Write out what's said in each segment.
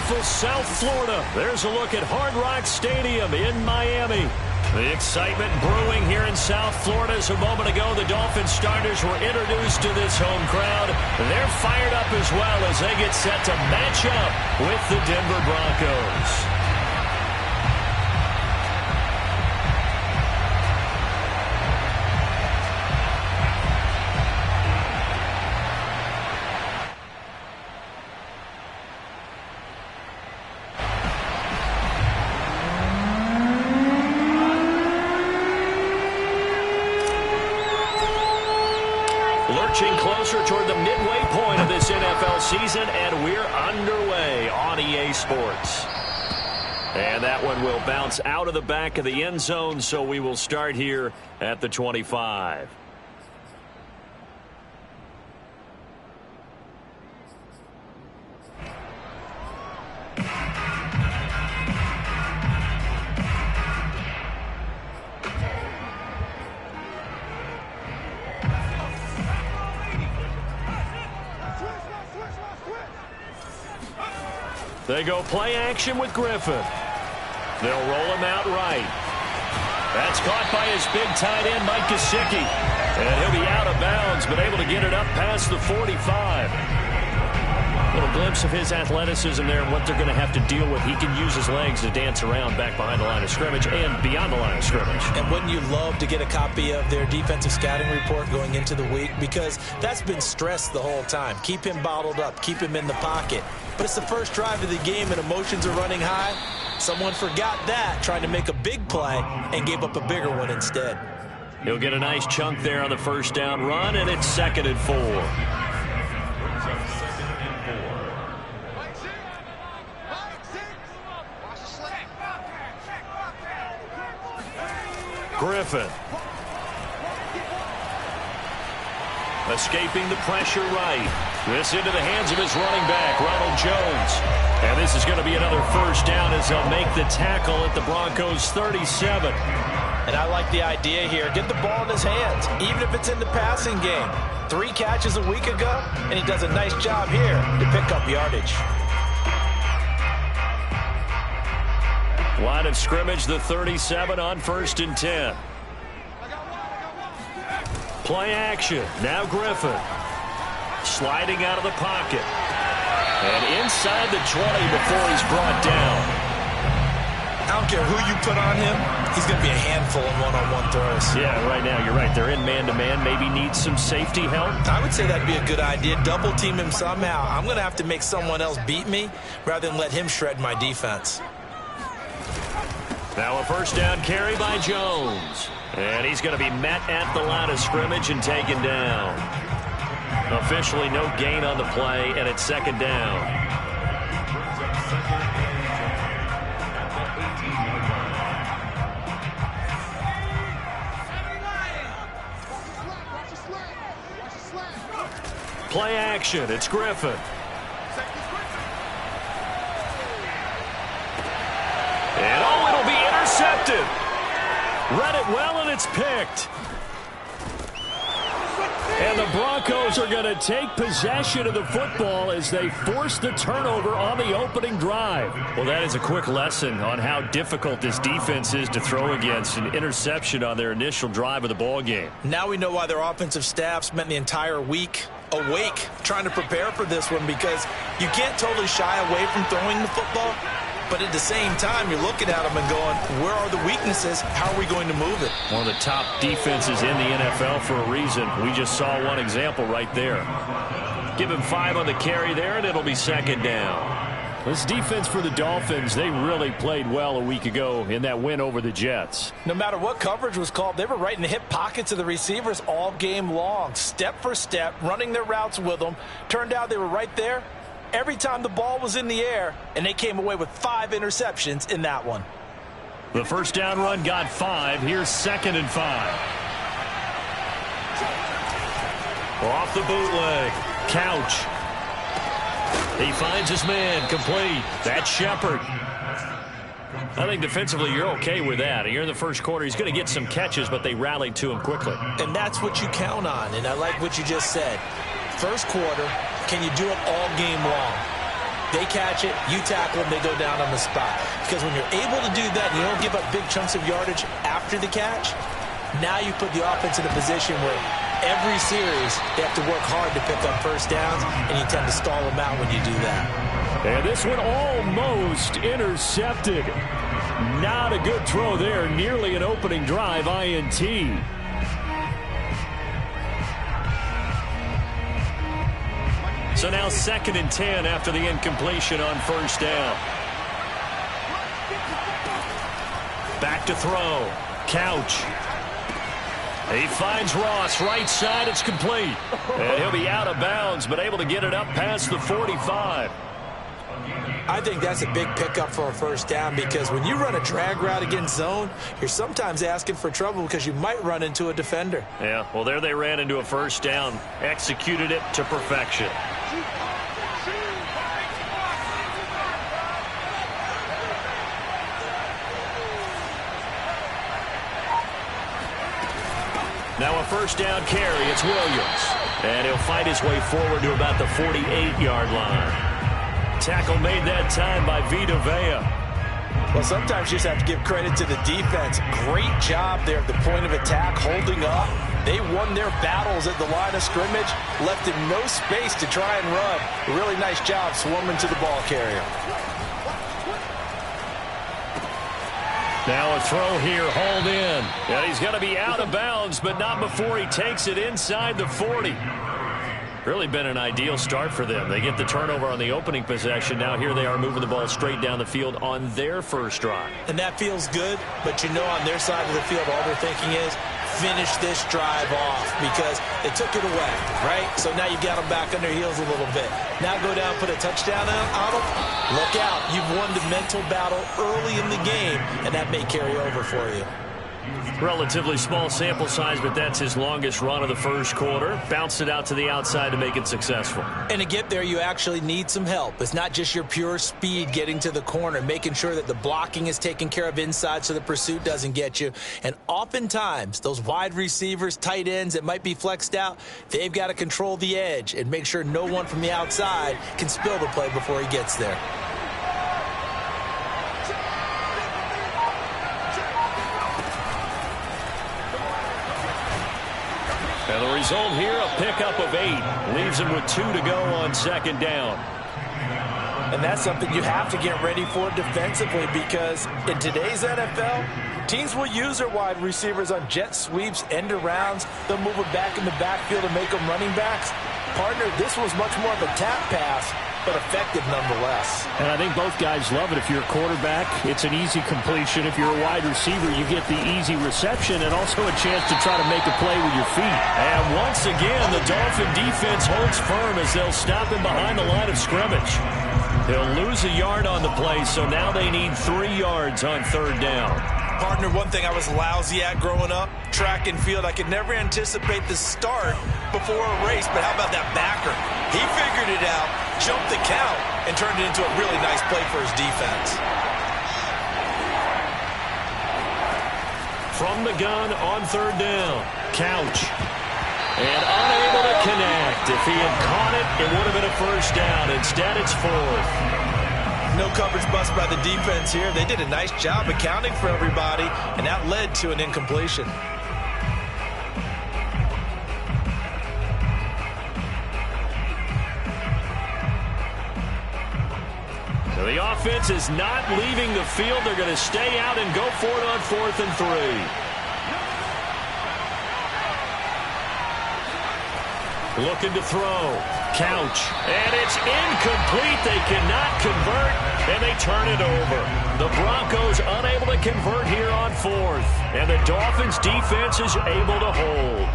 beautiful South Florida. There's a look at Hard Rock Stadium in Miami. The excitement brewing here in South Florida. As a moment ago, the Dolphins starters were introduced to this home crowd. They're fired up as well as they get set to match up with the Denver Broncos. Lurching closer toward the midway point of this NFL season, and we're underway on EA Sports. And that one will bounce out of the back of the end zone, so we will start here at the 25. They go play action with Griffin. They'll roll him out right. That's caught by his big tight end, Mike Gesicki. And he'll be out of bounds, but able to get it up past the 45. A little glimpse of his athleticism there and what they're going to have to deal with. He can use his legs to dance around back behind the line of scrimmage and beyond the line of scrimmage. And wouldn't you love to get a copy of their defensive scouting report going into the week? Because that's been stressed the whole time. Keep him bottled up. Keep him in the pocket. But it's the first drive of the game and emotions are running high. Someone forgot that, trying to make a big play, and gave up a bigger one instead. He'll get a nice chunk there on the first down run, and it's 2nd and 4. Griffin. Escaping the pressure right. This into the hands of his running back, Ronald Jones. And this is going to be another first down as they'll make the tackle at the Broncos' 37. And I like the idea here. Get the ball in his hands, even if it's in the passing game. 3 catches a week ago, and he does a nice job here to pick up yardage. Line of scrimmage, the 37 on 1st and 10. Play action. Now Griffin. Sliding out of the pocket. And inside the 20 before he's brought down. I don't care who you put on him. He's going to be a handful in one-on-one throws. Yeah, right now, you're right. They're in man-to-man. Maybe needs some safety help. I would say that'd be a good idea. Double team him somehow. I'm going to have to make someone else beat me rather than let him shred my defense. Now a first down carry by Jones. And he's going to be met at the line of scrimmage and taken down. Officially no gain on the play, and it's 2nd down. Play action. It's Griffin. And oh, it'll be intercepted. Read it well, and it's picked. And the Broncos are going to take possession of the football as they force the turnover on the opening drive. Well, that is a quick lesson on how difficult this defense is to throw against. An interception on their initial drive of the ball game. Now we know why their offensive staff spent the entire week awake trying to prepare for this one, because you can't totally shy away from throwing the football. But at the same time, you're looking at them and going, where are the weaknesses? How are we going to move it? One of the top defenses in the NFL for a reason. We just saw one example right there. Give him 5 on the carry there, and it'll be 2nd down. This defense for the Dolphins, they really played well a week ago in that win over the Jets. No matter what coverage was called, they were right in the hip pockets of the receivers all game long. Step for step, running their routes with them. Turned out they were right there every time the ball was in the air, and they came away with 5 interceptions in that one. The first down run got 5. Here's 2nd and 5. Off the bootleg. Couch. He finds his man. Complete. That's Shepard. I think defensively you're okay with that. Here in the first quarter, he's going to get some catches, but they rallied to him quickly. And that's what you count on, and I like what you just said. First quarter, can you do it all game long? They catch it, you tackle them, they go down on the spot. Because when you're able to do that and you don't give up big chunks of yardage after the catch, now you put the offense in a position where every series they have to work hard to pick up first downs, and you tend to stall them out when you do that. And this one almost intercepted. Not a good throw there. Nearly an opening drive INT. So now 2nd and 10 after the incompletion on first down. Back to throw. Couch. He finds Ross. Right side. It's complete. And he'll be out of bounds, but able to get it up past the 45. I think that's a big pickup for a first down, because when you run a drag route against zone, you're sometimes asking for trouble because you might run into a defender. Yeah, well, there they ran into a first down. Executed it to perfection. Now a first down carry. It's Williams. And he'll fight his way forward to about the 48-yard line. Tackle made that time by Vita Vea. Well, sometimes you just have to give credit to the defense. Great job there at the point of attack, holding up. They won their battles at the line of scrimmage, left him no space to try and run. A really nice job swarming to the ball carrier. Now a throw here, hauled in. And he's going to be out of bounds, but not before he takes it inside the 40. Really been an ideal start for them. They get the turnover on the opening possession. Now here they are moving the ball straight down the field on their first drive. And that feels good, but you know on their side of the field all they're thinking is finish this drive off, because they took it away, right? So now you got them back on their heels a little bit. Now go down, put a touchdown on them. Look out. You've won the mental battle early in the game, and that may carry over for you. Relatively small sample size, but that's his longest run of the first quarter. Bounced it out to the outside to make it successful. And to get there, you actually need some help. It's not just your pure speed getting to the corner, making sure that the blocking is taken care of inside so the pursuit doesn't get you. And oftentimes, those wide receivers, tight ends that might be flexed out, they've got to control the edge and make sure no one from the outside can spill the play before he gets there. And the result here, a pickup of 8. Leaves him with 2 to go on second down. And that's something you have to get ready for defensively, because in today's NFL, teams will use their wide receivers on jet sweeps, end arounds. They'll move it back in the backfield and make them running backs. Partner, this was much more of a tap pass, but effective nonetheless. And I think both guys love it. If you're a quarterback, it's an easy completion. If you're a wide receiver, you get the easy reception and also a chance to try to make a play with your feet. And once again, the Dolphin defense holds firm as they'll stop him behind the line of scrimmage. They'll lose a yard on the play, so now they need 3 yards on third down. Partner, one thing I was lousy at growing up, track and field, I could never anticipate the start before a race, but how about that backer? He figured it out, jumped the count, and turned it into a really nice play for his defense. From the gun on third down, Couch. And unable to connect. If he had caught it, it would have been a first down. Instead, it's 4th. No coverage bust by the defense here. They did a nice job accounting for everybody, and that led to an incompletion. So the offense is not leaving the field. They're going to stay out and go for it on 4th and 3. Looking to throw. Couch. And it's incomplete. They cannot convert, and they turn it over. The Broncos unable to convert here on 4th. And the Dolphins defense is able to hold.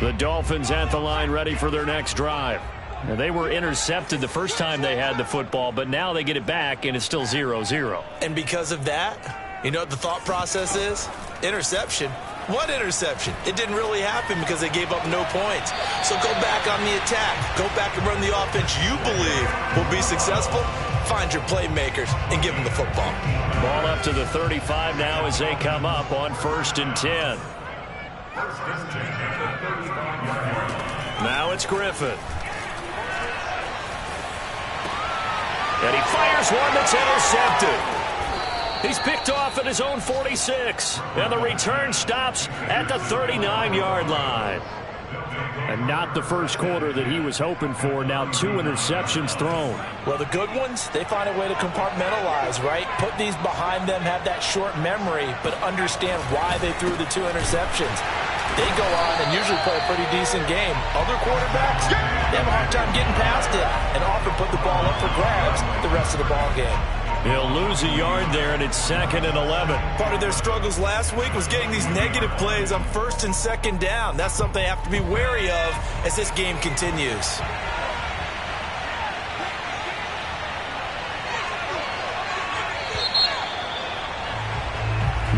The Dolphins at the line ready for their next drive. Now, they were intercepted the first time they had the football, but now they get it back, and it's still 0-0. And because of that, you know what the thought process is? Interception. What interception? It didn't really happen because they gave up no points. So go back on the attack. Go back and run the offense you believe will be successful. Find your playmakers and give them the football. Ball up to the 35 now as they come up on 1st and 10. Now it's Griffin. And he fires one that's intercepted. He's picked off at his own 46. And the return stops at the 39-yard line. And not the first quarter that he was hoping for. Now 2 interceptions thrown. Well, the good ones, they find a way to compartmentalize, right? Put these behind them, have that short memory, but understand why they threw the 2 interceptions. They go on and usually play a pretty decent game. Other quarterbacks, they have a hard time getting past it and often put the ball up for grabs the rest of the ball game. He'll lose a yard there, and it's 2nd and 11. Part of their struggles last week was getting these negative plays on 1st and 2nd down. That's something they have to be wary of as this game continues.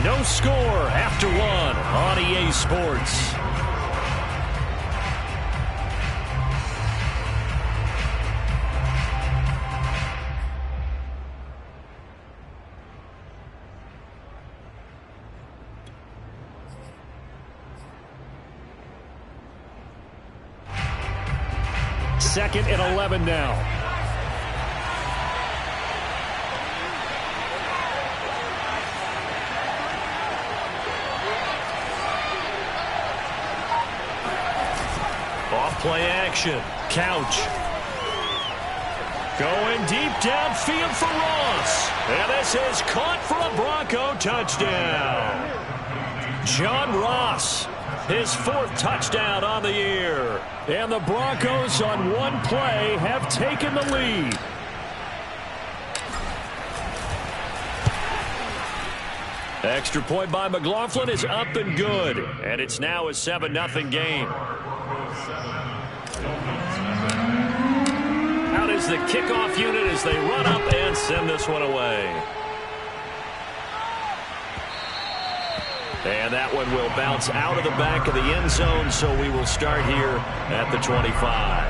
No score after 1 on EA Sports. Second and 11 now. Off play action. Couch. Going deep downfield for Ross. And this is caught for a Bronco touchdown. John Ross, his 4th touchdown on the year. And the Broncos on one play have taken the lead. Extra point by McLaughlin is up and good. And it's now a 7-0 game. Out is the kickoff unit as they run up and send this one away. And that one will bounce out of the back of the end zone, so we will start here at the 25.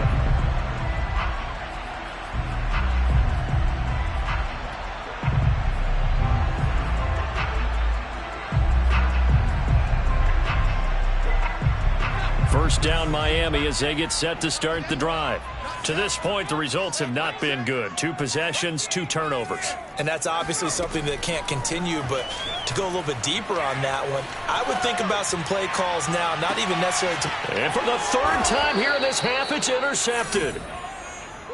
First down Miami as they get set to start the drive. To this point, the results have not been good. 2 possessions, 2 turnovers. And that's obviously something that can't continue, but to go a little bit deeper on that one, I would think about some play calls now, not even necessarily to... And for the 3rd time here in this half, it's intercepted.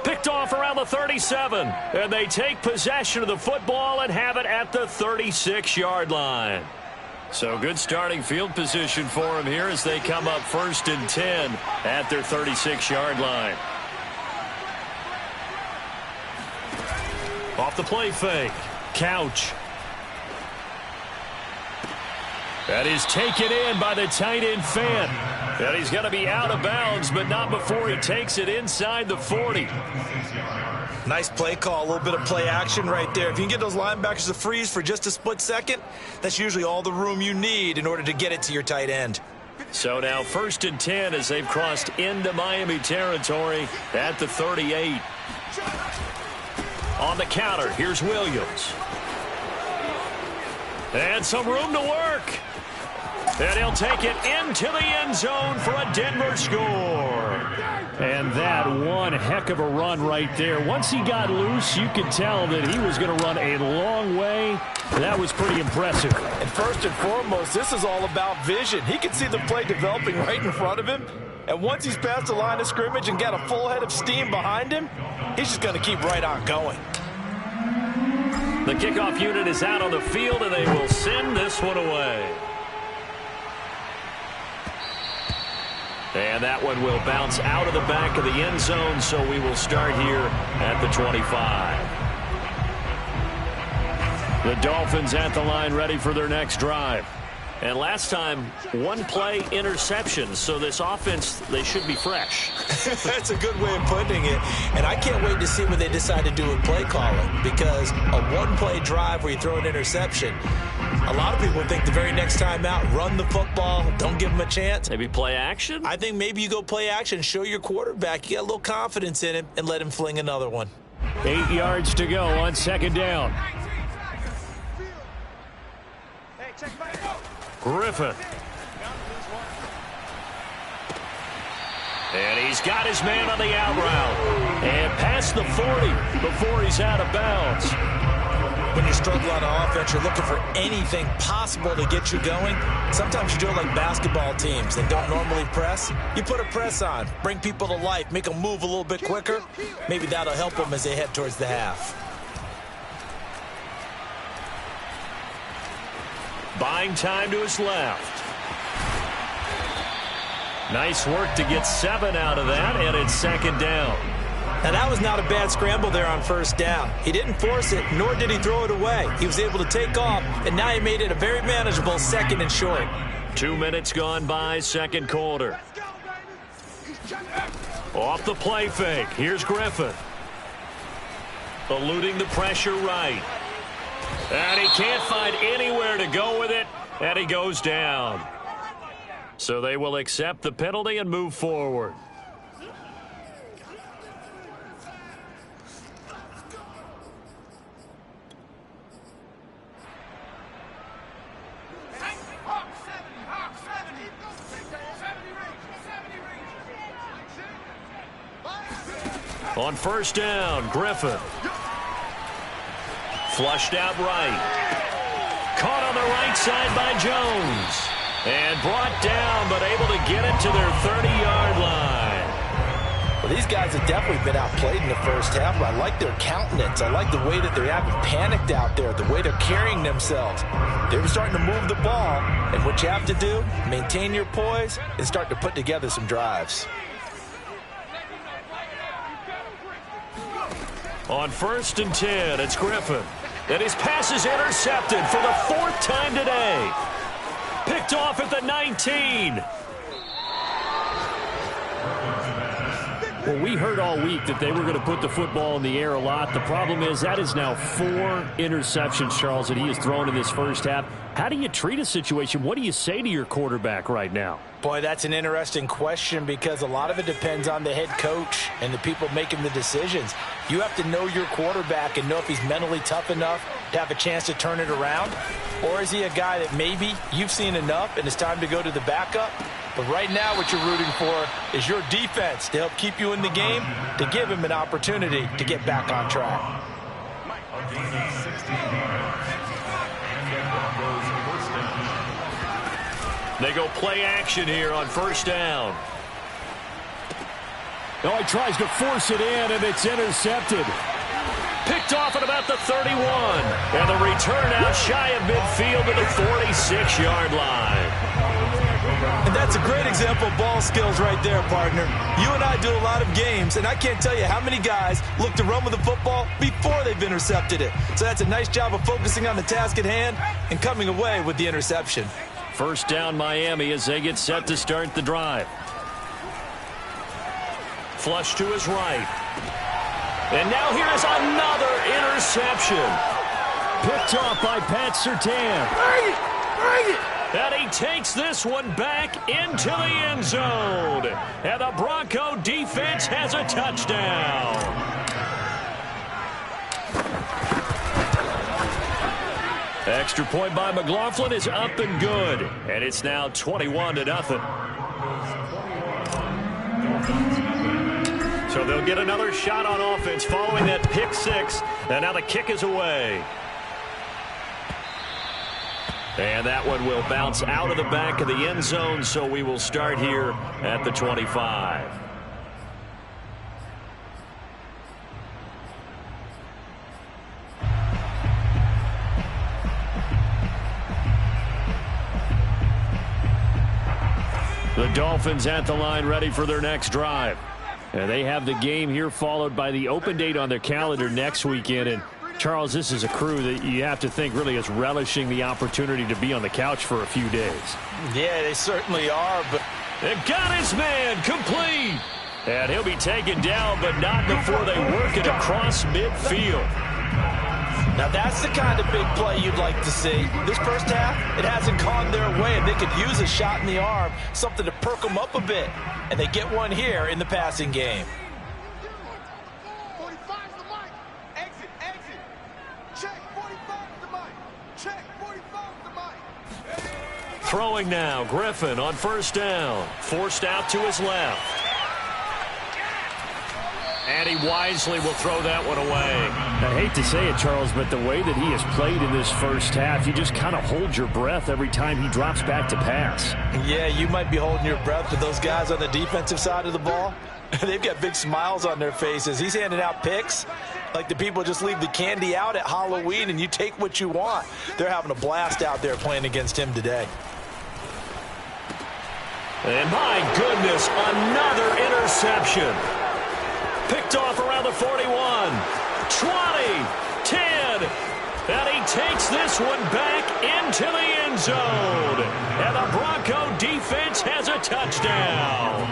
Picked off around the 37, and they take possession of the football and have it at the 36-yard line. So good starting field position for them here as they come up 1st and 10 at their 36-yard line. Off the play fake. Couch. That is taken in by the tight end Fant. And he's going to be out of bounds, but not before he takes it inside the 40. Nice play call, a little bit of play action right there. If you can get those linebackers to freeze for just a split second, that's usually all the room you need in order to get it to your tight end. So now 1st and 10 as they've crossed into Miami territory at the 38. On the counter, here's Williams. And some room to work. And he'll take it into the end zone for a Denver score. And that one heck of a run right there. Once he got loose, you could tell that he was going to run a long way. That was pretty impressive. And first and foremost, this is all about vision. He can see the play developing right in front of him. And once he's past the line of scrimmage and got a full head of steam behind him, he's just going to keep right on going. The kickoff unit is out on the field, and they will send this one away. And that one will bounce out of the back of the end zone, so we will start here at the 25. The Dolphins at the line ready for their next drive. And last time, one play interception, so this offense, they should be fresh. That's a good way of putting it. And I can't wait to see what they decide to do with play calling, because a one-play drive where you throw an interception, A lot of people think the very next time out, run the football, don't give him a chance. Maybe play action? I think maybe you go play action, show your quarterback you got a little confidence in him, and let him fling another one. 8 yards to go on second down. Griffith. And he's got his man on the out route. And past the 40 before he's out of bounds. When you struggle on offense, you're looking for anything possible to get you going. Sometimes you do it like basketball teams that don't normally press. You put a press on, bring people to life, make them move a little bit quicker. Maybe that'll help them as they head towards the half. Buying time to his left. Nice work to get 7 out of that, and it's second down. Now, that was not a bad scramble there on first down. He didn't force it, nor did he throw it away. He was able to take off, and now he made it a very manageable second and short. 2 minutes gone by, second quarter. Off the play fake. Here's Griffith. Eluding the pressure right. And he can't find anywhere to go with it, and he goes down. So they will accept the penalty and move forward. On first down, Griffith. Flushed out right. Caught on the right side by Jones. And brought down, but able to get it to their 30-yard line. Well, these guys have definitely been outplayed in the first half, but I like their countenance. I like the way that they haven't panicked out there, the way they're carrying themselves. They're starting to move the ball, and what you have to do, maintain your poise and start to put together some drives. On first and 10, it's Griffin. And his pass is intercepted for the 4th time today. Picked off at the 19. Well, we heard all week that they were going to put the football in the air a lot. The problem is that is now 4 interceptions, Charles, that he has thrown in this first half. How do you treat a situation? What do you say to your quarterback right now? Boy, that's an interesting question because a lot of it depends on the head coach and the people making the decisions. You have to know your quarterback and know if he's mentally tough enough to have a chance to turn it around. Or is he a guy that maybe you've seen enough and it's time to go to the backup? But right now what you're rooting for is your defense to help keep you in the game, to give him an opportunity to get back on track. They go play action here on first down. Oh, he tries to force it in, and it's intercepted. Picked off at about the 31. And the return out shy of midfield to the 46-yard line. And that's a great example of ball skills right there, partner. You and I do a lot of games, and I can't tell you how many guys look to run with the football before they've intercepted it. So that's a nice job of focusing on the task at hand and coming away with the interception. First down, Miami, as they get set to start the drive. Flush to his right. And now here is another interception. Picked off by Pat Surtain. Bring it! And he takes this one back into the end zone. And the Bronco defense has a touchdown. Extra point by McLaughlin is up and good. And it's now 21-0. So they'll get another shot on offense following that pick six. And now the kick is away. And that one will bounce out of the back of the end zone, so we will start here at the 25. The Dolphins at the line ready for their next drive. And they have the game here followed by the open date on their calendar next weekend. And Charles, this is a crew that you have to think really is relishing the opportunity to be on the couch for a few days. Yeah, they certainly are. But they've got his man complete. And he'll be taken down, but not before they work it across midfield. Now that's the kind of big play you'd like to see. This first half, it hasn't gone their way, and they could use a shot in the arm, something to perk them up a bit. And they get one here in the passing game. 45's the mic. Exit, exit. Check, 45's the mic. Check, 45's the mic. Throwing now, Griffin on first down. Forced out to his left. And he wisely will throw that one away. I hate to say it, Charles, but the way that he has played in this first half, you just kind of hold your breath every time he drops back to pass. Yeah, you might be holding your breath, but those guys on the defensive side of the ball, they've got big smiles on their faces. He's handing out picks like the people just leave the candy out at Halloween and you take what you want. They're having a blast out there playing against him today. And my goodness, another interception. Picked off around the 41, 20, 10, and he takes this one back into the end zone. And the Bronco defense has a touchdown.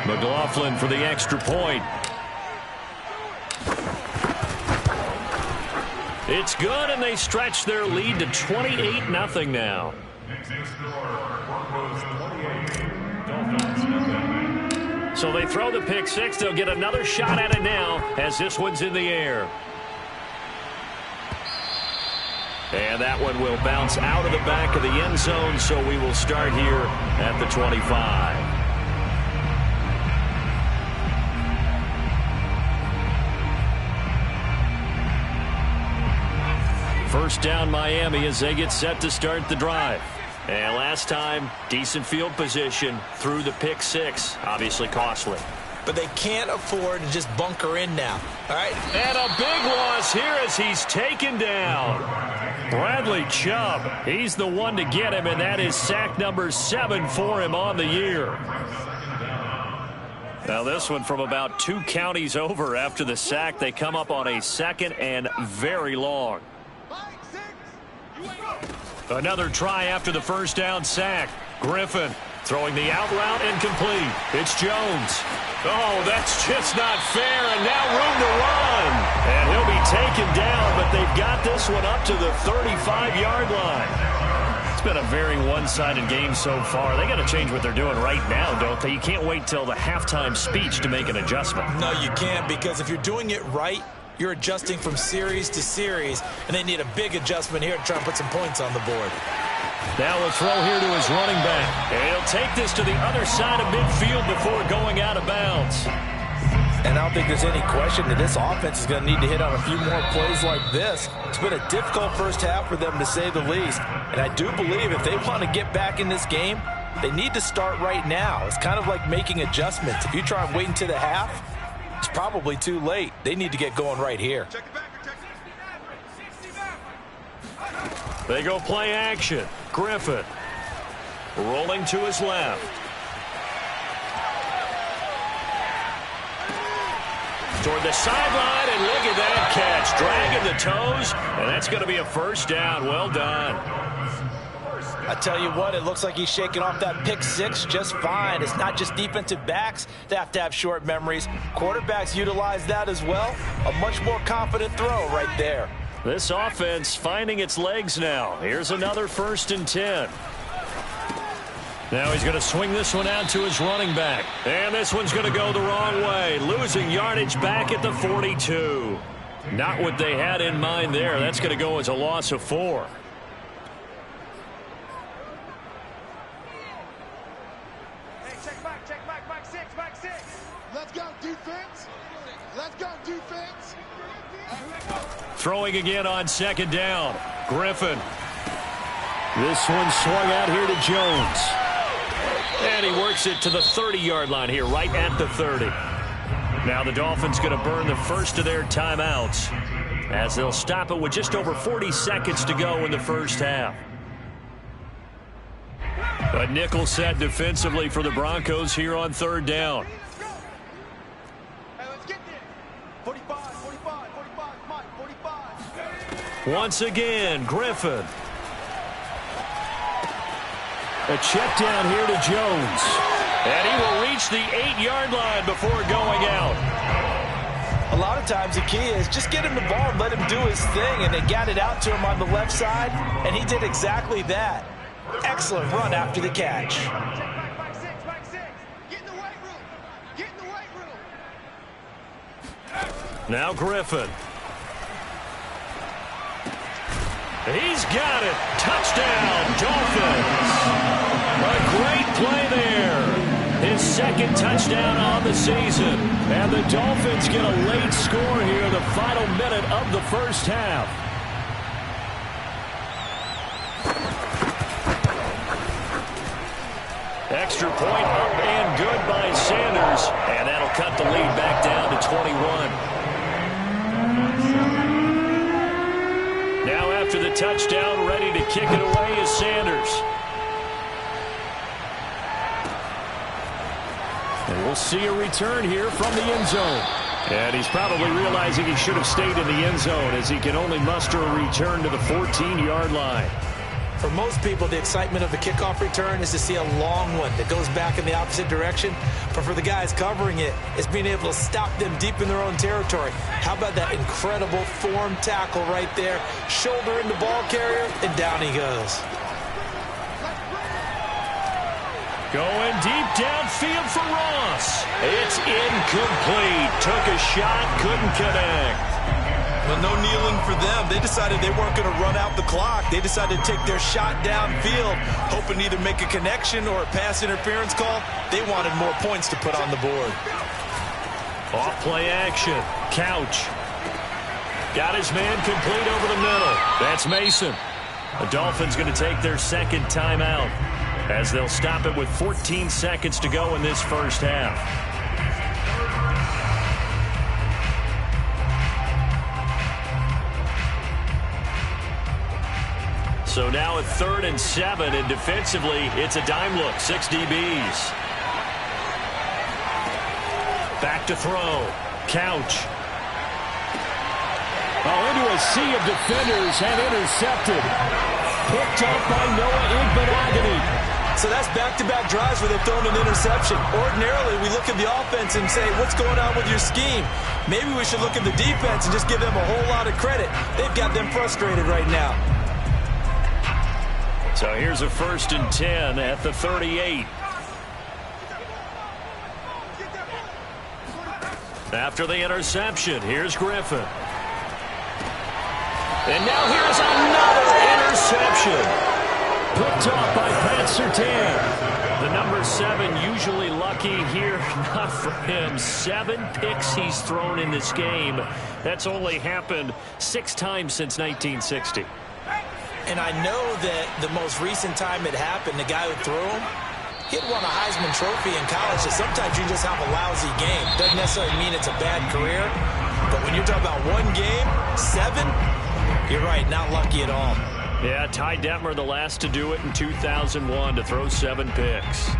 McLaughlin for the extra point. It's good, and they stretch their lead to 28-0 now. So they throw the pick six. They'll get another shot at it now as this one's in the air. And that one will bounce out of the back of the end zone, so we will start here at the 25. First down Miami as they get set to start the drive. And last time, decent field position through the pick six. Obviously costly. But they can't afford to just bunker in now. All right. And a big loss here as he's taken down. Bradley Chubb, he's the one to get him, and that is sack number 7 for him on the year. Now this one from about 2 counties over after the sack. They come up on a second and very long. Another try after the first down sack. Griffin throwing the out route incomplete. It's Jones. Oh, that's just not fair, and now room to run. And he'll be taken down, but they've got this one up to the 35-yard line. It's been a very one-sided game so far. They got to change what they're doing right now, don't they? You can't wait till the halftime speech to make an adjustment. No, you can't, because if you're doing it right, you're adjusting from series to series, and they need a big adjustment here to try and put some points on the board. Now a throw here to his running back. And he'll take this to the other side of midfield before going out of bounds. And I don't think there's any question that this offense is going to need to hit on a few more plays like this. It's been a difficult first half for them, to say the least. And I do believe if they want to get back in this game, they need to start right now. It's kind of like making adjustments. If you try and wait until the half, it's probably too late. They need to get going right here. They go play action. Griffin rolling to his left. Toward the sideline, and look at that catch. Dragging the toes, and that's going to be a first down. Well done. I tell you what, it looks like he's shaking off that pick six just fine. It's not just defensive backs that have to have short memories. Quarterbacks utilize that as well. A much more confident throw right there. This offense finding its legs now. Here's another 1st and 10. Now he's going to swing this one out to his running back. And this one's going to go the wrong way. Losing yardage back at the 42. Not what they had in mind there. That's going to go as a loss of 4. Let's go, defense. Let's go, defense. Throwing again on 2nd down. Griffin. This one swung out here to Jones. And he works it to the 30-yard line here, right at the 30. Now the Dolphins going to burn the first of their timeouts as they'll stop it with just over 40 seconds to go in the first half. A nickel set defensively for the Broncos here on 3rd down. Once again, Griffin. A check down here to Jones. And he will reach the 8-yard line before going out. A lot of times the key is just get him the ball and let him do his thing, and they got it out to him on the left side, and he did exactly that. Excellent run after the catch. Now Griffin. He's got it. Touchdown, Dolphins. A great play there. His second touchdown on the season. And the Dolphins get a late score here, the final minute of the first half. Extra point up and good by Sanders. And that'll cut the lead back down to 21. Now after the touchdown, ready to kick it away is Sanders. And we'll see a return here from the end zone. And he's probably realizing he should have stayed in the end zone as he can only muster a return to the 14-yard line. For most people, the excitement of the kickoff return is to see a long one that goes back in the opposite direction. But for the guys covering it, it's being able to stop them deep in their own territory. How about that incredible form tackle right there? Shoulder in the ball carrier, and down he goes. Going deep downfield for Ross. It's incomplete. Took a shot, couldn't connect. Well, no kneeling for them. They decided they weren't going to run out the clock. They decided to take their shot downfield, hoping to either make a connection or a pass interference call. They wanted more points to put on the board. Off play action. Couch. Got his man complete over the middle. That's Mason. The Dolphins going to take their second timeout as they'll stop it with 14 seconds to go in this first half. So now at 3rd and 7, and defensively, it's a dime look, 6 DBs. Back to throw. Couch. Oh, into a sea of defenders and intercepted. Picked up by Noah Igbenogany. So that's back-to-back drives where they've thrown an interception. Ordinarily, we look at the offense and say, what's going on with your scheme? Maybe we should look at the defense and just give them a whole lot of credit. They've got them frustrated right now. So here's a 1st and 10 at the 38. After the interception, here's Griffin. And now here's another interception. Picked off by Pat Surtain. The number 7 usually lucky here. Not for him. 7 picks he's thrown in this game. That's only happened 6 times since 1960. And I know that the most recent time it happened, the guy who threw him, he had won a Heisman Trophy in college. So sometimes you just have a lousy game. Doesn't necessarily mean it's a bad career. But when you're talking about one game, 7, you're right, not lucky at all. Yeah, Ty Detmer, the last to do it in 2001, to throw 7 picks.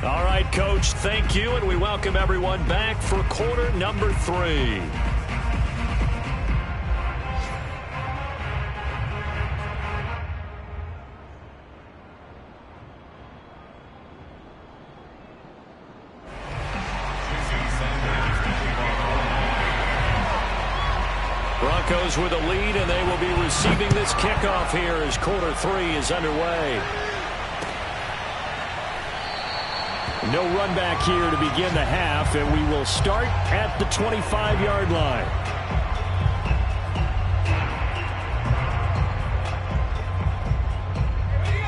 All right, Coach, thank you, and we welcome everyone back for quarter number 3. Broncos with a lead, and they will be receiving this kickoff here as quarter 3 is underway. No run back here to begin the half, and we will start at the 25-yard line.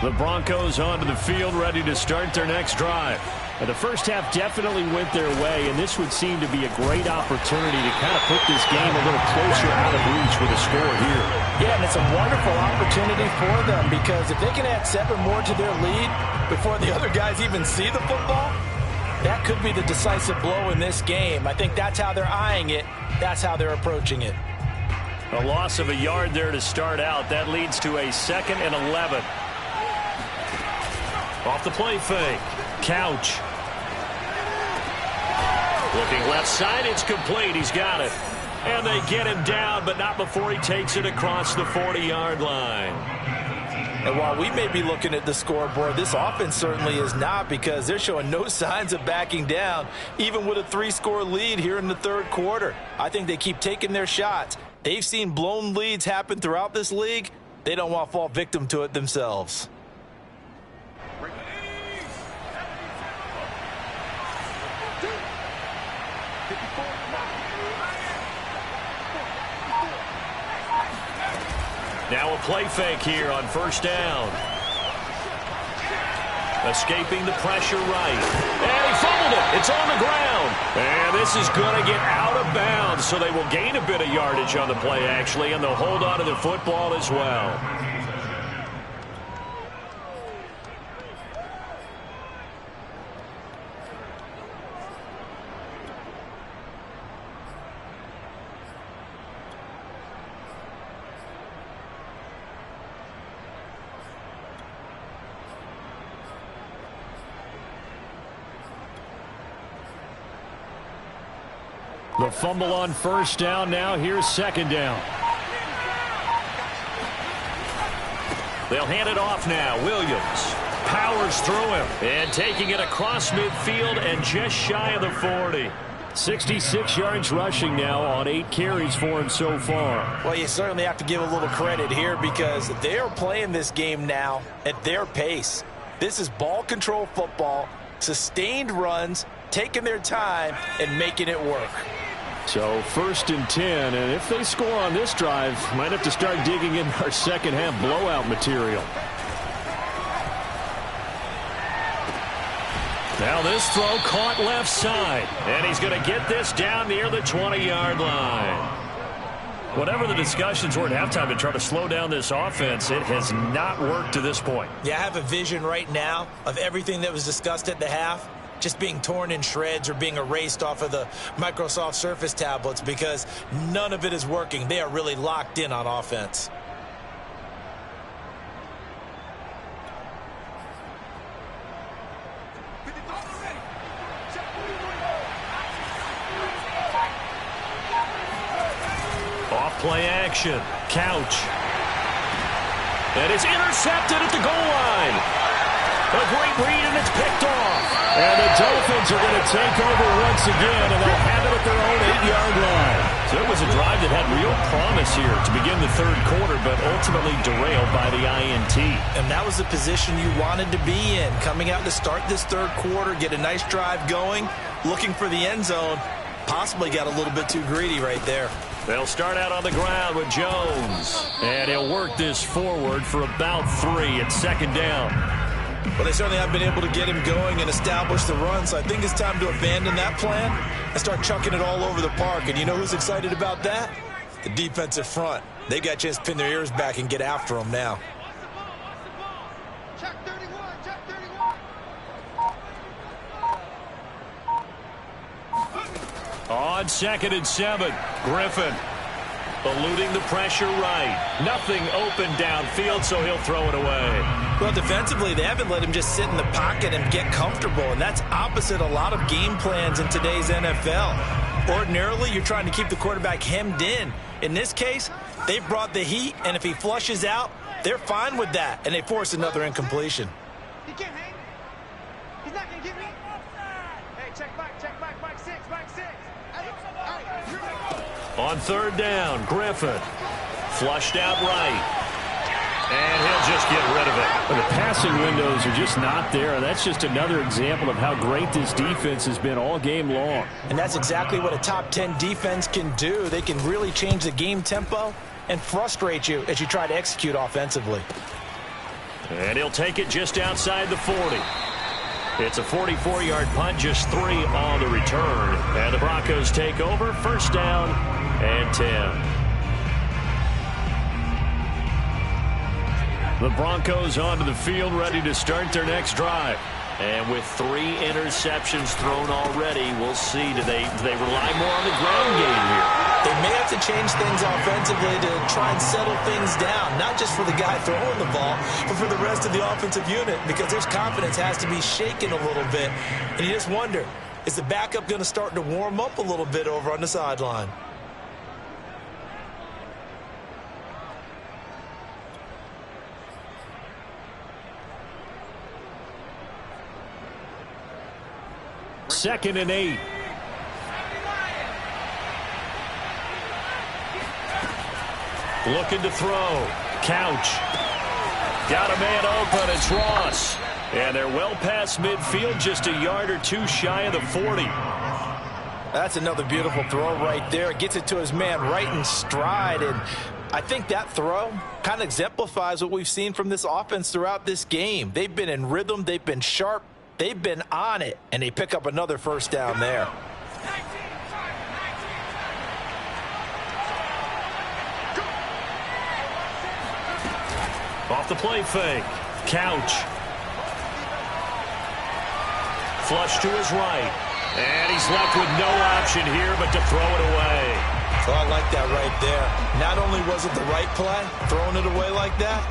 The Broncos onto the field, ready to start their next drive. And the first half definitely went their way, and this would seem to be a great opportunity to kind of put this game a little closer out of reach with a score here. Yeah, and it's a wonderful opportunity for them because if they can add 7 more to their lead before the other guys even see the football, that could be the decisive blow in this game. I think that's how they're eyeing it. That's how they're approaching it. A loss of a yard there to start out. That leads to a 2nd and 11. Off the play fake. Couch. Looking left side, it's complete. He's got it. And they get him down, but not before he takes it across the 40-yard line. And while we may be looking at the scoreboard, this offense certainly is not, because they're showing no signs of backing down, even with a 3-score lead here in the third quarter. I think they keep taking their shots. They've seen blown leads happen throughout this league. They don't want to fall victim to it themselves. Now a play fake here on first down. Escaping the pressure right. And he fumbled it. It's on the ground. And this is going to get out of bounds, so they will gain a bit of yardage on the play, actually, and they'll hold on to the football as well. The fumble on first down. Now here's second down. They'll hand it off now. Williams powers through him and taking it across midfield and just shy of the 40. 66 yards rushing now on 8 carries for him so far. Well, you certainly have to give a little credit here, because they're playing this game now at their pace. This is ball control football, sustained runs, taking their time and making it work. So 1st and 10, and if they score on this drive, might have to start digging in our second half blowout material. Now this throw caught left side, and he's going to get this down near the 20-yard line. Whatever the discussions were at halftime to try to slow down this offense, it has not worked to this point. Yeah, I have a vision right now of everything that was discussed at the half just being torn in shreds or being erased off of the Microsoft Surface tablets, because none of it is working. They are really locked in on offense. Off play action. Couch. And it's intercepted at the goal line. A great read, and it's picked off. And the Dolphins are going to take over once again, and they'll have it at their own 8-yard line. So it was a drive that had real promise here to begin the third quarter, but ultimately derailed by the INT. And that was the position you wanted to be in, coming out to start this third quarter, get a nice drive going, looking for the end zone. Possibly got a little bit too greedy right there. They'll start out on the ground with Jones. And he'll work this forward for about 3 at second down. Well, they certainly have been able to get him going and establish the run, so I think it's time to abandon that plan and start chucking it all over the park. And you know who's excited about that? The defensive front. They got a chance to pin their ears back and get after him now. Check 31, check 31. On 2nd and 7, Griffin eluding the pressure right. Nothing open downfield, so he'll throw it away. Well, defensively, they haven't let him just sit in the pocket and get comfortable, and that's opposite a lot of game plans in today's NFL. Ordinarily, you're trying to keep the quarterback hemmed in. In this case, they brought the heat, and if he flushes out, they're fine with that, and they force another incompletion. He can't hang. He's not going to get me. Hey, check back, back 6, back 6. Hey, here we go. On 3rd down, Griffin flushed out right. And he'll just get rid of it. But the passing windows are just not there. And that's just another example of how great this defense has been all game long. And that's exactly what a top 10 defense can do. They can really change the game tempo and frustrate you as you try to execute offensively. And he'll take it just outside the 40. It's a 44-yard punt, just 3 on the return. And the Broncos take over, 1st down and 10. The Broncos onto the field, ready to start their next drive. And with 3 interceptions thrown already, we'll see. Do they rely more on the ground game here? They may have to change things offensively to try and settle things down, not just for the guy throwing the ball, but for the rest of the offensive unit, because their confidence has to be shaken a little bit. And you just wonder, is the backup going to start to warm up a little bit over on the sideline? 2nd and 8. Looking to throw. Couch. Got a man open. It's Ross. And they're well past midfield, just a yard or two shy of the 40. That's another beautiful throw right there. Gets it to his man right in stride. And I think that throw kind of exemplifies what we've seen from this offense throughout this game. They've been in rhythm. They've been sharp. They've been on it. And they pick up another first down there. Off the play fake. Couch. Flush to his right. And he's left with no option here but to throw it away. So I like that right there. Not only was it the right play, throwing it away like that,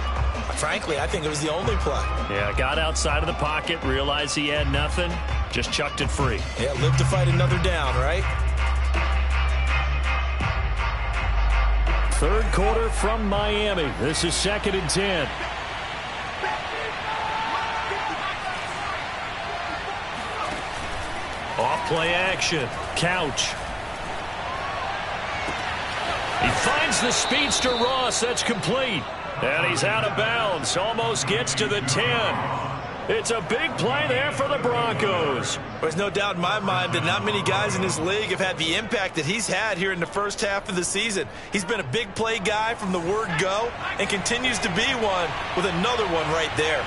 frankly, I think it was the only play. Yeah, got outside of the pocket, realized he had nothing, just chucked it free. Yeah, live to fight another down, right? 3rd quarter from Miami. This is 2nd and 10. Off play action. Couch. He finds the speedster Ross. That's complete. And he's out of bounds. Almost gets to the 10. It's a big play there for the Broncos. There's no doubt in my mind that not many guys in this league have had the impact that he's had here in the first half of the season. He's been a big play guy from the word go and continues to be one with another one right there.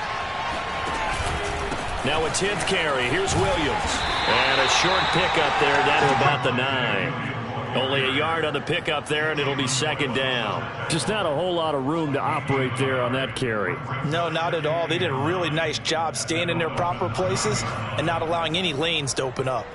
Now a 10th carry. Here's Williams. And a short pickup there down to about the 9. Only a yard on the pickup there, and it'll be 2nd down. Just not a whole lot of room to operate there on that carry. No, not at all. They did a really nice job staying in their proper places and not allowing any lanes to open up.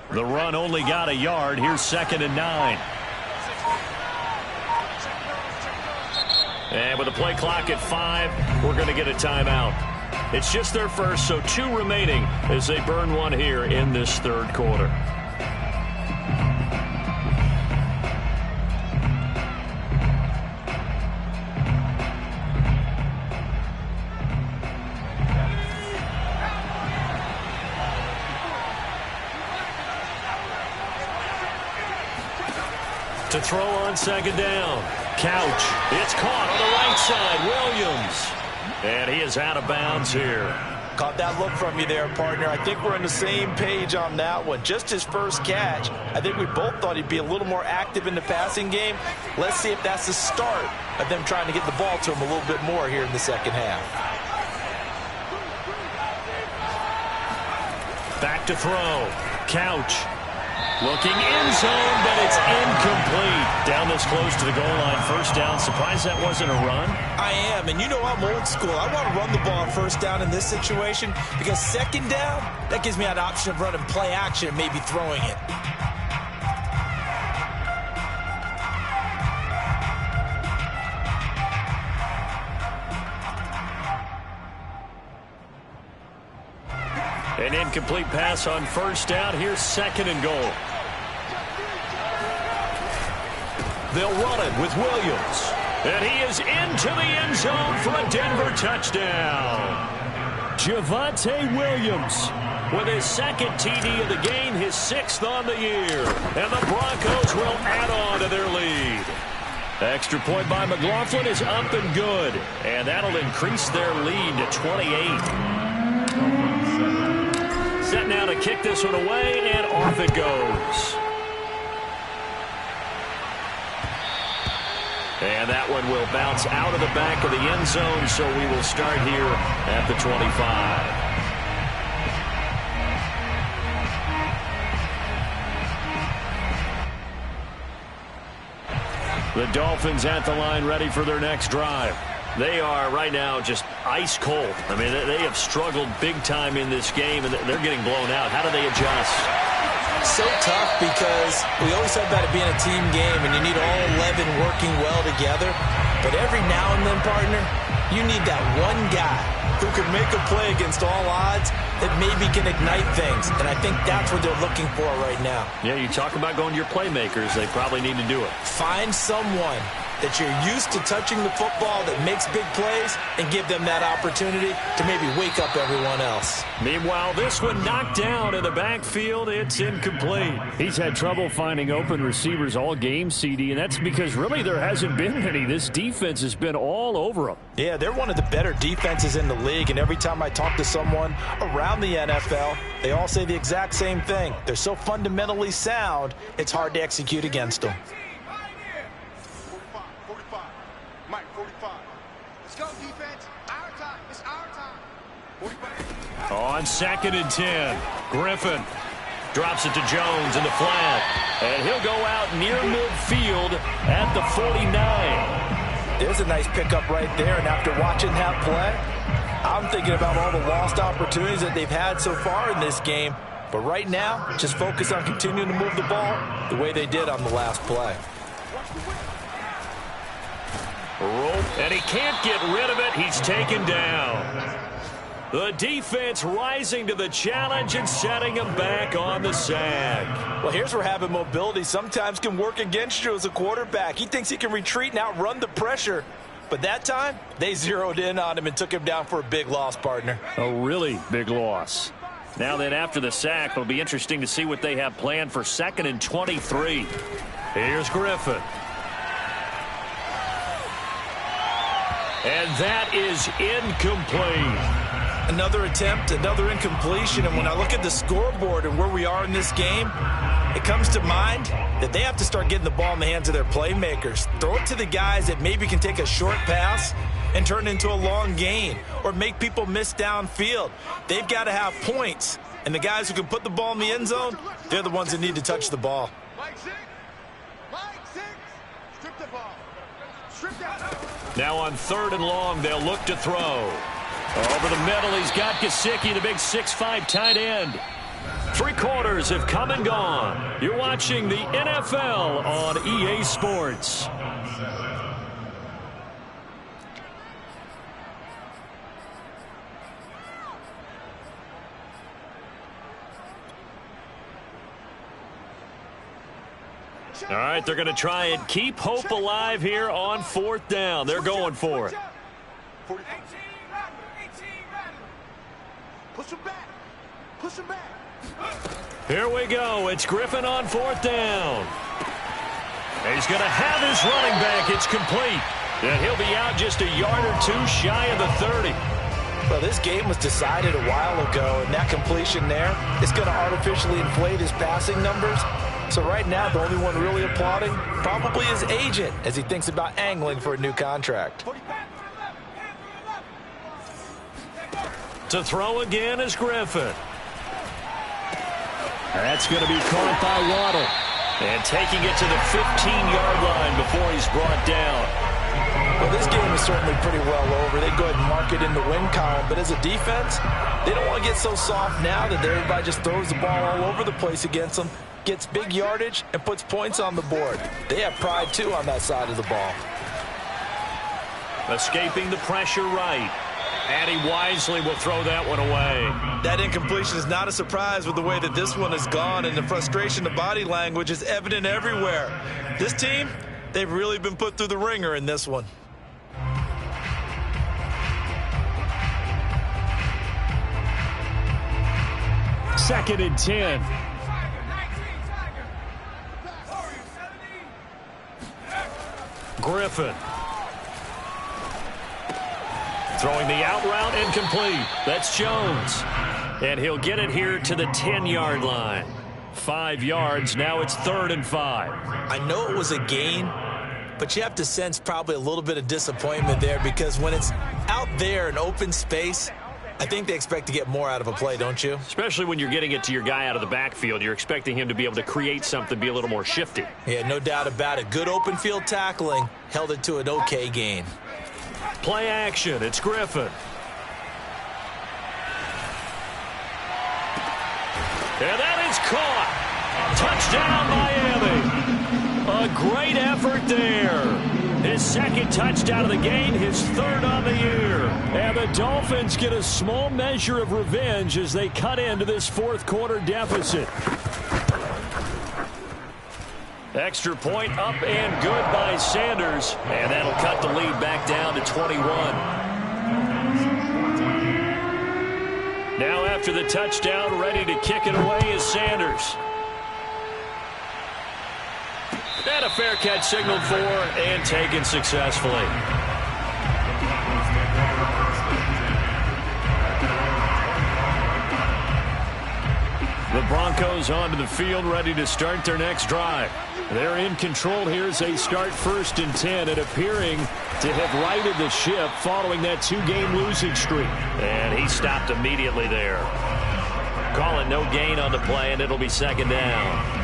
The run only got a yard. Here's 2nd and 9. And with the play clock at 5, we're going to get a timeout. It's just their first, so 2 remaining as they burn one here in this 3rd quarter. To throw on 2nd down. Couch. It's caught on the right side. Williams. And he is out of bounds here. Caught that look from you there, partner. I think we're on the same page on that one. Just his first catch. I think we both thought he'd be a little more active in the passing game. Let's see if that's the start of them trying to get the ball to him a little bit more here in the 2nd half. Back to throw. Couch. Looking in zone, but it's incomplete. Down this close to the goal line. First down. Surprised that wasn't a run? I am, and you know I'm old school. I want to run the ball on first down in this situation because 2nd down, that gives me an option of running play action and maybe throwing it. An incomplete pass on first down. Here's 2nd and goal. They'll run it with Williams. And he is into the end zone for a Denver touchdown. Javonte Williams with his 2nd TD of the game, his 6th on the year. And the Broncos will add on to their lead. Extra point by McLaughlin is up and good. And that'll increase their lead to 28. Set now to kick this one away, and off it goes. And that one will bounce out of the back of the end zone, so we will start here at the 25. The Dolphins at the line, ready for their next drive. They are right now just ice cold. I mean, they have struggled big time in this game, and they're getting blown out. How do they adjust? So tough because we always said about it being a team game, and you need all 11 working well together. But every now and then, partner, You need that one guy who can make a play against all odds that maybe can ignite things. And I think that's what they're looking for right now. Yeah, you talk about going to your playmakers. They probably need to do it. Find someone that you're used to touching the football that makes big plays and give them that opportunity to maybe wake up everyone else. Meanwhile, this one knocked down in the backfield. It's incomplete. He's had trouble finding open receivers all game, CD, and that's because really there hasn't been any. This defense has been all over him. Yeah, they're one of the better defenses in the league, and every time I talk to someone around the NFL, they all say the exact same thing. They're so fundamentally sound, it's hard to execute against them. 45. Mike, 45. Let's go, defense. Our time. It's our time. 45. On 2nd and 10, Griffin drops it to Jones in the flat, and he'll go out near midfield at the 49. There's a nice pickup right there, and after watching that play, I'm thinking about all the lost opportunities that they've had so far in this game. But right now, just focus on continuing to move the ball the way they did on the last play. And he can't get rid of it. He's taken down. The defense rising to the challenge and setting him back on the sack. Well, here's where having mobility sometimes can work against you as a quarterback. He thinks he can retreat and outrun the pressure. But that time, they zeroed in on him and took him down for a big loss, partner. A really big loss. Now then, after the sack, it'll be interesting to see what they have planned for 2nd and 23. Here's Griffin. And that is incomplete. Another attempt, another incompletion, and when I look at the scoreboard and where we are in this game, it comes to mind that they have to start getting the ball in the hands of their playmakers. Throw it to the guys that maybe can take a short pass and turn it into a long gain or make people miss downfield. They've got to have points, and the guys who can put the ball in the end zone, they're the ones that need to touch the ball. Mike 6. Strip the ball. Strip that. Now on 3rd and long, they'll look to throw. Over the middle, he's got Gesicki, the big 6'5" tight end. 3 quarters have come and gone. You're watching the NFL on EA Sports. All right, they're going to try and keep hope alive here on 4th down. They're going for it. Push him back. Push him back. Here we go. It's Griffin on 4th down. He's going to have his running back. It's complete. And he'll be out just a yard or two shy of the 30. Well, this game was decided a while ago, and that completion there is going to artificially inflate his passing numbers. So right now, the only one really applauding probably his agent as he thinks about angling for a new contract. To throw again is Griffin. That's going to be caught by Waddle. And taking it to the 15-yard line before he's brought down. Well, this game is certainly pretty well over. They go ahead and mark it in the win column. But as a defense, they don't want to get so soft now that everybody just throws the ball all over the place against them, gets big yardage, and puts points on the board. They have pride, too, on that side of the ball. Escaping the pressure right. And he wisely will throw that one away. That incompletion is not a surprise with the way that this one has gone, and the frustration, the body language is evident everywhere. This team, they've really been put through the ringer in this one. Second and 10. Griffin. Throwing the out route incomplete. That's Jones. And he'll get it here to the 10-yard line. 5 yards. Now it's 3rd and 5. I know it was a gain, but you have to sense probably a little bit of disappointment there because when it's out there in open space, I think they expect to get more out of a play, don't you? Especially when you're getting it to your guy out of the backfield. You're expecting him to be able to create something, be a little more shifty. Yeah, no doubt about it. Good open field tackling held it to an okay gain. Play action. It's Griffin. And that is caught. Touchdown, Miami. A great effort there. His second touchdown of the game, his third on the year. And the Dolphins get a small measure of revenge as they cut into this fourth quarter deficit. Extra point up and good by Sanders. And that'll cut the lead back down to 21. Now after the touchdown, ready to kick it away is Sanders. And a fair catch signaled for and taken successfully. The Broncos onto the field, ready to start their next drive. They're in control here as they start 1st and 10 and appearing to have righted the ship following that 2-game losing streak. And he stopped immediately there. Calling no gain on the play, and it'll be 2nd down.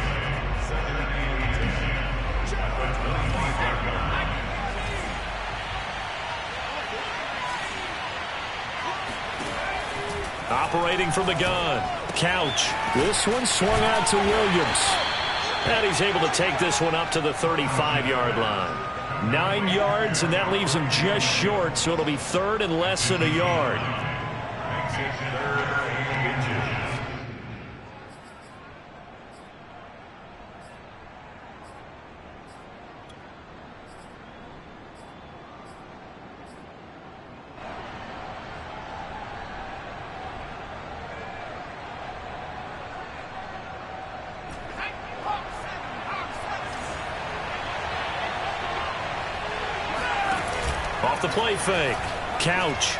Operating from the gun, Couch. This one swung out to Williams. And he's able to take this one up to the 35-yard line. 9 yards, and that leaves him just short, so it'll be 3rd and less than a yard. Off the play fake. Couch.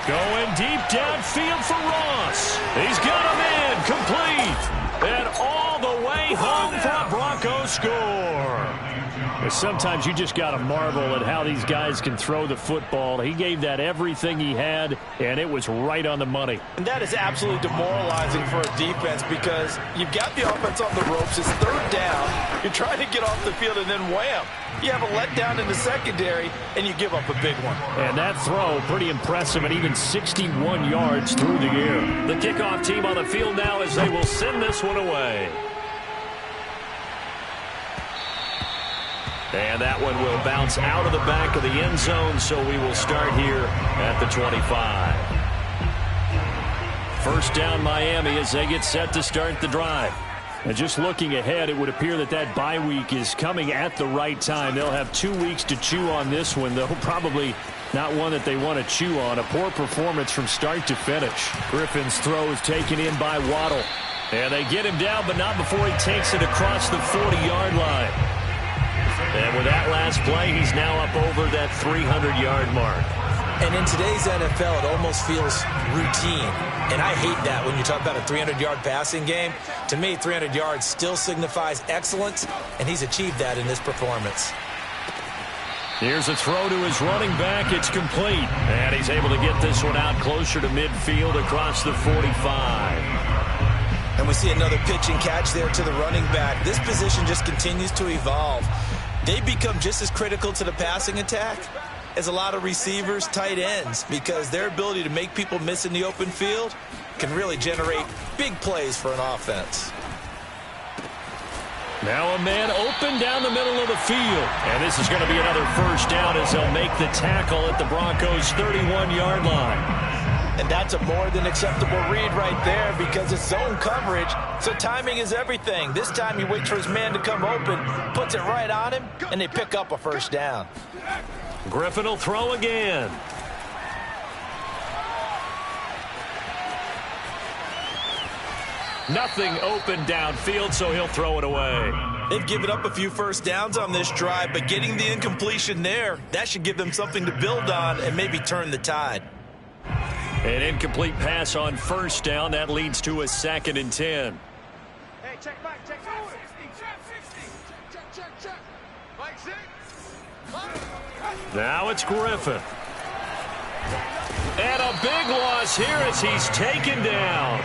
Going deep downfield for Ross. He's got him in. Complete. And all the way home for a Broncos score. Sometimes you just got to marvel at how these guys can throw the football. He gave that everything he had, and it was right on the money. And that is absolutely demoralizing for a defense because you've got the offense on the ropes. It's 3rd down. You're trying to get off the field, and then wham. You have a letdown in the secondary, and you give up a big one. And that throw, pretty impressive, and even 61 yards through the air. The kickoff team on the field now as they will send this one away. And that one will bounce out of the back of the end zone, so we will start here at the 25. 1st down Miami as they get set to start the drive. And just looking ahead, it would appear that that bye week is coming at the right time. They'll have 2 weeks to chew on this one, though probably not one that they want to chew on. A poor performance from start to finish. Griffin's throw is taken in by Waddle. And they get him down, but not before he takes it across the 40-yard line. And with that last play, he's now up over that 300-yard mark. And in today's NFL, it almost feels routine. And I hate that when you talk about a 300-yard passing game. To me, 300 yards still signifies excellence, and he's achieved that in this performance. Here's a throw to his running back. It's complete. And he's able to get this one out closer to midfield across the 45. And we see another pitch and catch there to the running back. This position just continues to evolve. They become just as critical to the passing attack as a lot of receivers, tight ends, because their ability to make people miss in the open field can really generate big plays for an offense. Now a man open down the middle of the field. And this is going to be another 1st down as they'll make the tackle at the Broncos' 31-yard line. And that's a more than acceptable read right there because it's zone coverage, so timing is everything. This time he waits for his man to come open, puts it right on him, and they pick up a 1st down. Griffin will throw again. Nothing open downfield, so he'll throw it away. They've given up a few 1st downs on this drive, but getting the incompletion there, that should give them something to build on and maybe turn the tide. An incomplete pass on 1st down. That leads to a 2nd and 10. Hey, check back, check back. 60, check. Mike 6. Now it's Griffin. And a big loss here as he's taken down.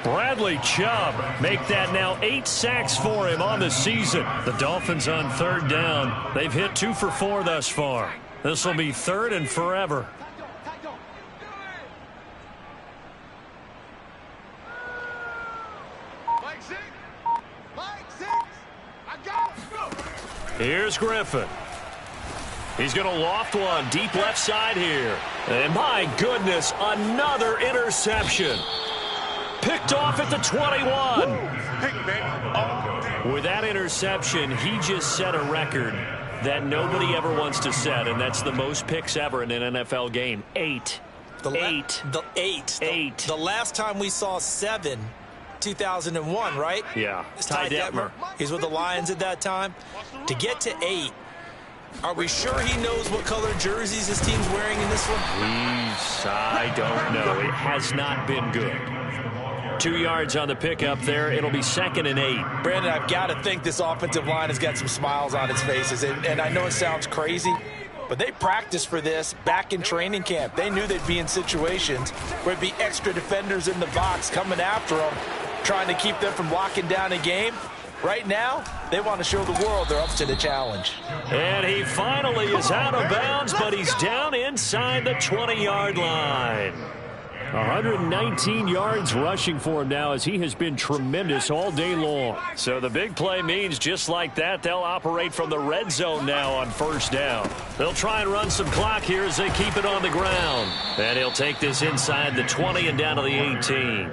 Bradley Chubb make that now 8 sacks for him on the season. The Dolphins on 3rd down. They've hit 2 for 4 thus far. This will be 3rd and forever. Mike 6. I got him. Here's Griffin. He's going to loft one deep left side here. And my goodness, another interception. Picked off at the 21. With that interception, he just set a record that nobody ever wants to set, and that's the most picks ever in an NFL game. 8. The last time we saw 7, 2001, right? Yeah. It's Ty Detmer. He's with the Lions at that time. To get to 8, are we sure he knows what color jerseys his team's wearing in this one? I don't know. It has not been good. 2 yards on the pickup there. It'll be 2nd and 8. Brandon, I've got to think this offensive line has got some smiles on its faces. And I know it sounds crazy, but they practiced for this back in training camp. They knew they'd be in situations where it'd be extra defenders in the box coming after them, trying to keep them from locking down a game. Right now, they want to show the world they're up to the challenge. And he finally is out of bounds, but he's down inside the 20-yard line. 119 yards rushing for him now, as he has been tremendous all day long. So the big play means just like that, they'll operate from the red zone now on first down. They'll try and run some clock here as they keep it on the ground. And he'll take this inside the 20 and down to the 18.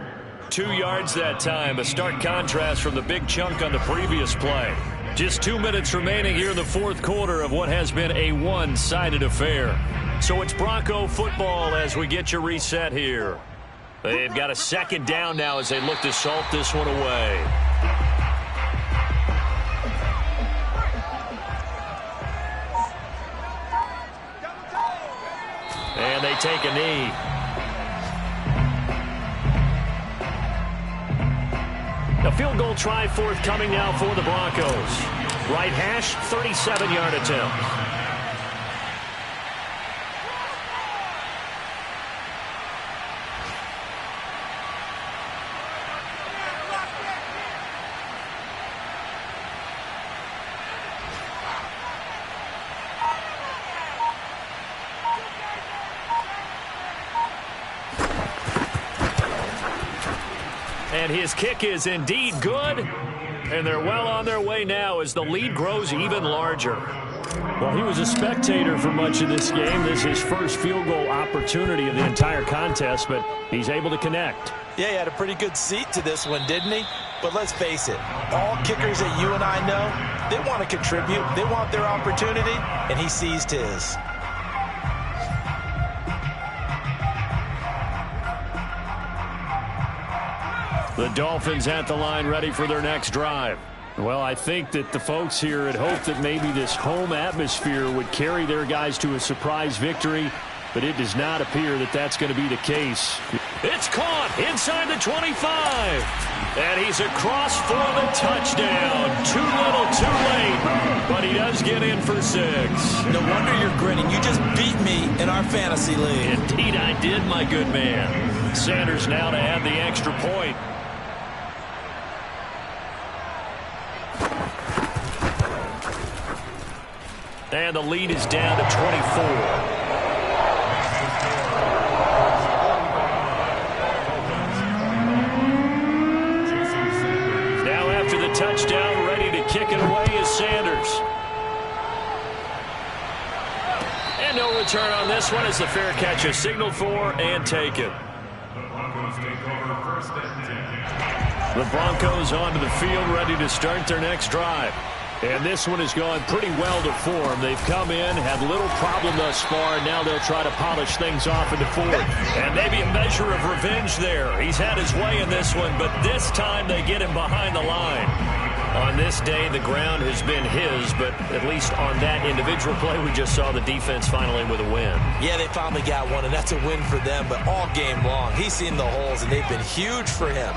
2 yards that time, a stark contrast from the big chunk on the previous play. Just 2 minutes remaining here in the fourth quarter of what has been a one-sided affair. So it's Bronco football as we get you reset here. They've got a 2nd down now as they look to salt this one away. And they take a knee. A field goal try forthcoming now for the Broncos. Right hash, 37-yard attempt. And his kick is indeed good. And they're well on their way now as the lead grows even larger. Well, he was a spectator for much of this game. This is his first field goal opportunity of the entire contest, but he's able to connect. Yeah, he had a pretty good seat to this one, didn't he? But let's face it, all kickers that you and I know, they want to contribute. They want their opportunity, and he seized his. The Dolphins at the line, ready for their next drive. Well, I think that the folks here had hoped that maybe this home atmosphere would carry their guys to a surprise victory, but it does not appear that that's going to be the case. It's caught inside the 25. And he's across for the touchdown. Too little, too late. But he does get in for 6. No wonder you're grinning. You just beat me in our fantasy league. Indeed I did, my good man. Sanders now to add the extra point. And the lead is down to 24. Now after the touchdown, ready to kick it away is Sanders. And no return on this one as the fair catch is signaled for and taken. The Broncos onto the field, ready to start their next drive. And this one has gone pretty well to form. They've come in, had little problem thus far, and now they'll try to polish things off into fourth. And maybe a measure of revenge there. He's had his way in this one, but this time they get him behind the line. On this day, the ground has been his, but at least on that individual play, we just saw the defense finally with a win. Yeah, they finally got one, and that's a win for them, but all game long, he's seen the holes, and they've been huge for him.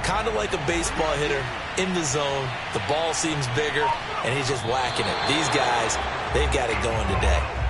Kind of like a baseball hitter in the zone. The ball seems bigger, and he's just whacking it. These guys, they've got it going today.